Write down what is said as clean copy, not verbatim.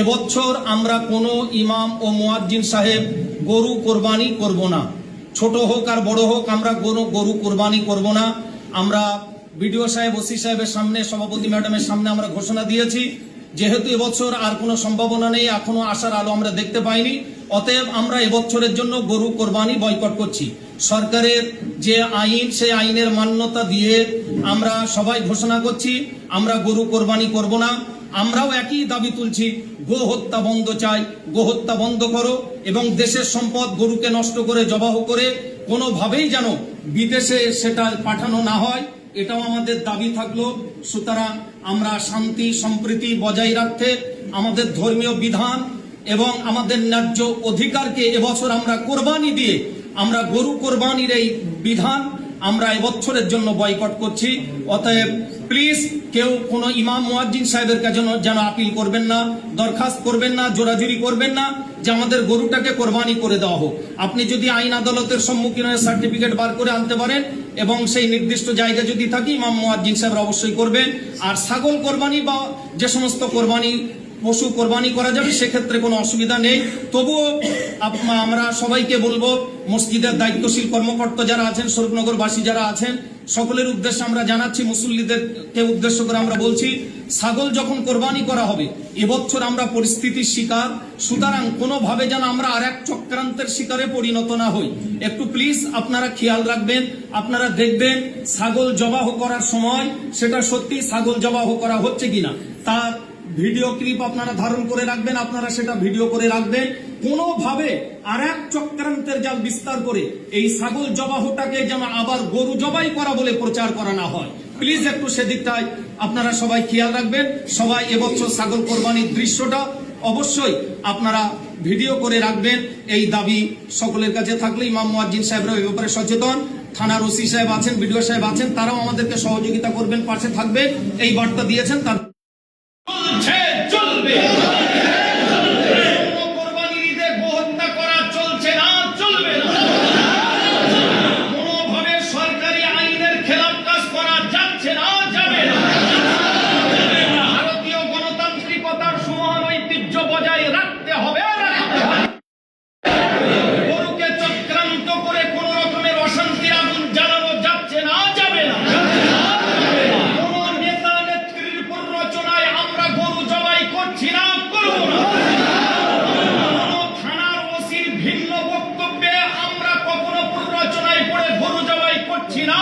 এবছর আমরা কোনো ইমাম ও মুয়াজ্জিন সাহেব গরু কোরবানি করব না। ছোট হোক আর বড় হোক, আমরা কোনো গরু কোরবানি করব না। আমরা বিডিও সাহেব, ওসি সাহেবের সামনে, সভাপতি ম্যাডামের সামনে আমরা ঘোষণা দিয়েছি, যেহেতু এবছর আর কোনো সম্ভাবনা নেই, এখনো আসার আলো আমরা দেখতে পাইনি, অতএব আমরা এবছরের জন্য গরু কোরবানি বয়কট করছি। সরকারের যে আইন, সেই আইনের মান্যতা দিয়ে আমরা সবাই ঘোষণা করছি আমরা গরু কোরবানি করব না। আমরাও একই দাবি তুলছি, গো হত্যা বন্ধ চাই, গো হত্যা বন্ধ করো এবং দেশের সম্পদ গরুকে নষ্ট করে জবাহ করে কোনোভাবেই যেন বিদেশে সেটা পাঠানো না হয়, এটাও আমাদের দাবি থাকলো। সুতরাং আমরা শান্তি সম্প্রীতি বজায় রাখতে আমাদের ধর্মীয় বিধান এবং আমাদের ন্যায্য অধিকারকে এবছর আমরা কোরবানি দিয়ে আমরা গরু কোরবানির এই বিধান আমরা এবছরের জন্য বয়কট করছি। অতএব প্লিজ কেউ কোনো ইমাম মুয়াজ্জিন সাহেবের কাছে যেন আপিল করবেন না, দরখাস্ত করবেন না, জোরাজুরি করবেন না যে আমাদের গরুটাকে কোরবানি করে দেওয়া হোক। আপনি যদি আইন আদালতের সম্মুখীন হয়ে সার্টিফিকেট বার করে আনতে পারেন এবং সেই নির্দিষ্ট জায়গা যদি থাকে, ইমাম মুয়াজ্জিন সাহেব অবশ্যই করবেন। আর ছাগল কোরবানি বা যে সমস্ত কোরবানি পশু কোরবানি করা যাবে সেক্ষেত্রে কোনো অসুবিধা নেই। তবুও আমরা সবাইকে বলবো, মসজিদের দায়িত্বশীল কর্মকর্তা যারা আছেন, শরীফনগরবাসী যারা আছেন, সকলের উদ্দেশ্যে আমরা জানাচ্ছি, মুসল্লিদেরকে উদ্দেশ্য করে আমরা বলছি, ছাগল যখন কোরবানি করা হবে এবছর আমরা পরিস্থিতির শিকার, সুতরাং কোনোভাবে যেন আমরা আর এক চক্রান্তের শিকারে পরিণত না হই। একটু প্লিজ আপনারা খেয়াল রাখবেন, আপনারা দেখবেন ছাগল জবাহ করার সময় সেটা সত্যি ছাগল জবাহ করা হচ্ছে কিনা, তার ভিডিও ক্লিপ আপনারা ধারণ করে রাখবেন, আপনারা সেটা ভিডিও করে রাখবেন। কোনোভাবে আর এক চক্রান্তের জাল বিস্তার করে এই ছাগল জবাহটাকে যেন আবার গরু জবাই করা বলে প্রচার করা না হয়। প্লিজ একটু সেদিকটাই আপনারা সবাই খেয়াল রাখবেন। সবাই এবছর ছাগল কোরবানির দৃশ্যটা অবশ্যই আপনারা ভিডিও করে রাখবেন, এই দাবি সকলের কাছে থাকলে। ইমাম মুয়াজ্জিন সাহেবরা এই ব্যাপারে সচেতন, থানার ওসি সাহেব আছেন, বিডিও সাহেব আছেন, তারাও আমাদেরকে সহযোগিতা করবেন, পাশে থাকবেন, এই বার্তা দিয়েছেন। তার চলবে কোরবানির ঈদে গোহত্যা করা চলছে না, চলবে না। কোনোভাবে সরকারি আইনের খেলাফ কাজ করা যাচ্ছে না, যাবে না। ভারতীয় গণতান্ত্রিকতার সুমহান ঐতিহ্য বজায় রাখতে হবে। গরুকে চক্রান্ত করে কোন রকমের অশান্তির আগুন জ্বালানো যাচ্ছে না, যাবে না। কোন নেতা নেত্রীর প্ররোচনায় আমরা গরু জবাই করছি না, করব না। কোন থানার ওসির ভিন্ন বক্তব্যে আমরা কখনো প্ররোচনায় পড়ে গরু জবাই করছি না,